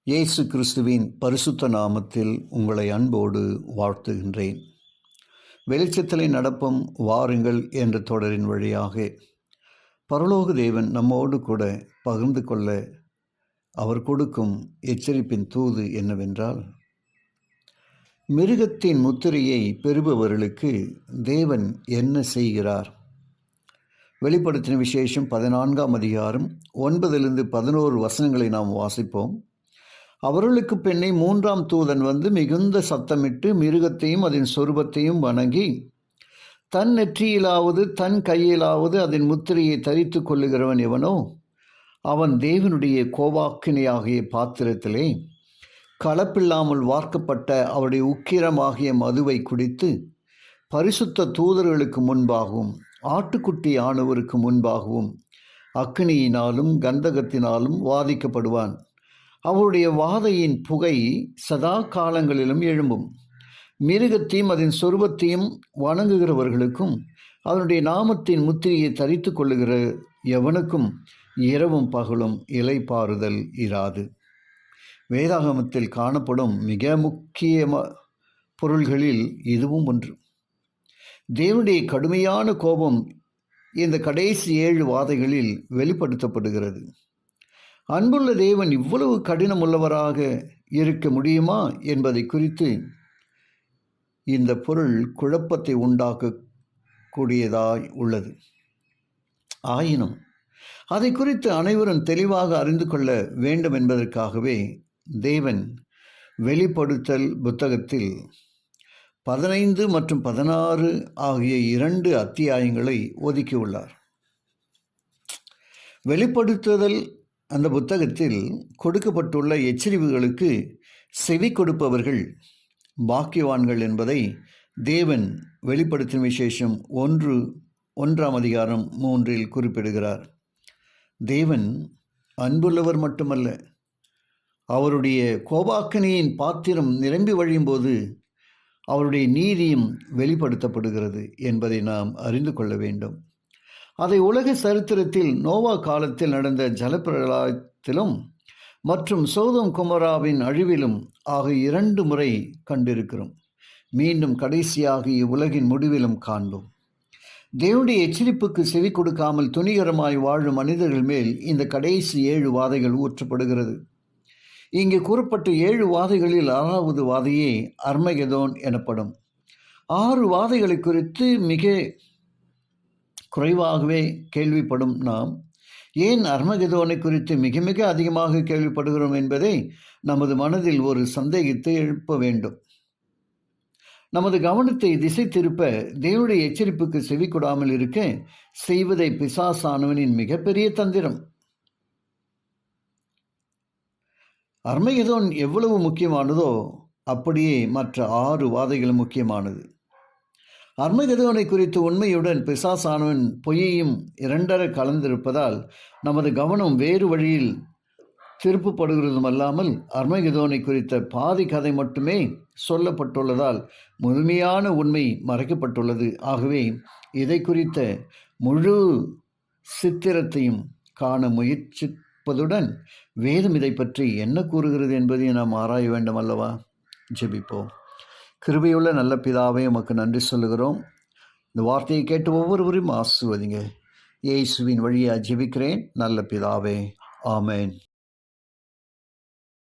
இயேசு கிறிஸ்துவின் பரிசுத்த நாமத்தில் உங்களை அன்போடு வாழ்த்துகின்றேன். வெளிச்சத்திலே நடப்பும் வாருங்கள் என்ற தொடரின் வழியாக பரலோக தேவன் நம்மோடு கூட பகிர்ந்து கொள்ள அவர் கொடுக்கும் எச்சரிப்பின் தூது என்னவென்றால், மிருகத்தின் முத்திரையை பெறுபவர்களுக்கு தேவன் என்ன செய்கிறார்? வெளிப்படுத்தின விசேஷம் 14ஆம் அதிகாரம் 9-11 வசனங்களை நாம் வாசிப்போம். அவர்களுக்கு பின்னே 3ஆம் தூதன் வந்து மிகுந்த சத்தமிட்டு மிருகத்தையும் அதன் சொரூபத்தையும் வணங்கி, தன் நெற்றியிலாவது தன் கையிலாவது அதன் முத்திரையை தரித்து கொள்ளுகிறவன் எவனோ அவன் தேவனுடைய கோபாக்கினையாகிய பாத்திரத்திலே கலப்பில்லாமல் வார்க்கப்பட்ட அவருடைய உக்கிரமாகிய மதுவை குடித்து பரிசுத்த தூதர்களுக்கு முன்பாகவும் ஆட்டுக்குட்டி ஆனவருக்கு முன்பாகவும் அக்கினியினாலும் கந்தகத்தினாலும் வாதிக்கப்படுவான். அவருடைய வாதையின் புகை சதா காலங்களிலும் எழும்பும். மிருகத்தையும் அதன் சொரூபத்தையும் வணங்குகிறவர்களுக்கும் அதனுடைய நாமத்தின் முத்திரையை தரித்து கொள்ளுகிற எவனுக்கும் இரவும் பகலும் இளைப்பாறுதல் இராது. வேதாகமத்தில் காணப்படும் மிக முக்கிய பொருள்களில் இதுவும் ஒன்று. தேவனுடைய கடுமையான கோபம் இந்த கடைசி 7 வாதைகளில் வெளிப்படுத்தப்படுகிறது. அன்புள்ள தேவன் இவ்வளவு கடினமுள்ளவராக இருக்க முடியுமா என்பதை குறித்து இந்த பொருள் குழப்பத்தை உண்டாக்கக்கூடியதாய் உள்ளது. ஆயினும் அதை குறித்து அனைவரும் தெளிவாக அறிந்து கொள்ள வேண்டும் என்பதற்காகவே தேவன் வெளிப்படுத்தல் புத்தகத்தில் 15 மற்றும் 16 ஆகிய 2 அத்தியாயங்களை ஒதுக்கியுள்ளார். வெளிப்படுத்துதல் அந்த புத்தகத்தில் கொடுக்கப்பட்டுள்ள எச்சரிப்புகளுக்கு செவி கொடுப்பவர்கள் பாக்கியவான்கள் என்பதை தேவன் வெளிப்படுத்தின விசேஷம் 1ஆம் அதிகாரம் 3 குறிப்பிடுகிறார். தேவன் அன்புள்ளவர் மட்டுமல்ல, அவருடைய கோபாக்கினியின் பாத்திரம் நிரம்பி வழியும் போது அவருடைய நீதியும் வெளிப்படுத்தப்படுகிறது என்பதை நாம் அறிந்து கொள்ள வேண்டும். அதை உலக சரித்திரத்தில் நோவா காலத்தில் நடந்த ஜலப்பிரளயத்திலும் மற்றும் சோதோம் கொமோராவின் அழிவிலும் ஆகிய 2 முறை கண்டிருக்கிறோம். மீண்டும் கடைசியாக இவ்வுலகின் முடிவிலும் காண்போம். தேவனுடைய எச்சரிப்புக்கு செவி கொடுக்காமல் துணிகரமாய் வாழும் மனிதர்கள் மேல் இந்த கடைசி 7 வாதைகள் ஊற்றப்படுகிறது. இங்கே கூறப்பட்ட 7 வாதைகளில் 6வது வாதையே அர்மகெதோன் எனப்படும். 6 வாதைகளை குறித்து மிக குறைவாகவே கேள்விப்படும் நாம் ஏன் அர்மகெதோனை குறித்து மிக மிக அதிகமாக கேள்விப்படுகிறோம் என்பதை நமது மனதில் ஒரு சந்தேகத்தை எழுப்ப வேண்டும். நமது கவனத்தை திசை திருப்ப தேவனுடைய எச்சரிப்புக்கு செவி கொடாமல் இருக்க செய்வதை பிசாசானவனின் மிகப்பெரிய தந்திரம். அர்மகெதோன் எவ்வளவு முக்கியமானதோ அப்படியே மற்ற 6 வாதைகளும் முக்கியமானது. அர்மகெதோனை குறித்து உண்மையுடன் பிசாசானவன் பொய்யையும் 2 கலந்திருப்பதால் நமது கவனம் வேறு வழியில் திருப்பப்படுகிறதும் அல்லாமல் அர்மகெதோனை குறித்த பாதி கதை மட்டுமே சொல்லப்பட்டுள்ளதால் முழுமையான உண்மை மறைக்கப்பட்டுள்ளது. ஆகவே இதை குறித்த முழு சித்திரத்தையும் காண முயற்சிப்பதுடன் வேதம் இதை பற்றி என்ன கூறுகிறது என்பதை நாம் ஆராய வேண்டும் அல்லவா? ஜெபிப்போம். கிருபையுள்ள நல்ல பிதாவே, உமக்கு நன்றி சொல்லுகிறோம். இந்த வார்த்தையை கேட்டு ஒவ்வொருவரையும் ஆசீர்வதிங்க. இயேசுவின் வழியாக ஜெபிக்கிறேன் நல்ல பிதாவே, ஆமென்.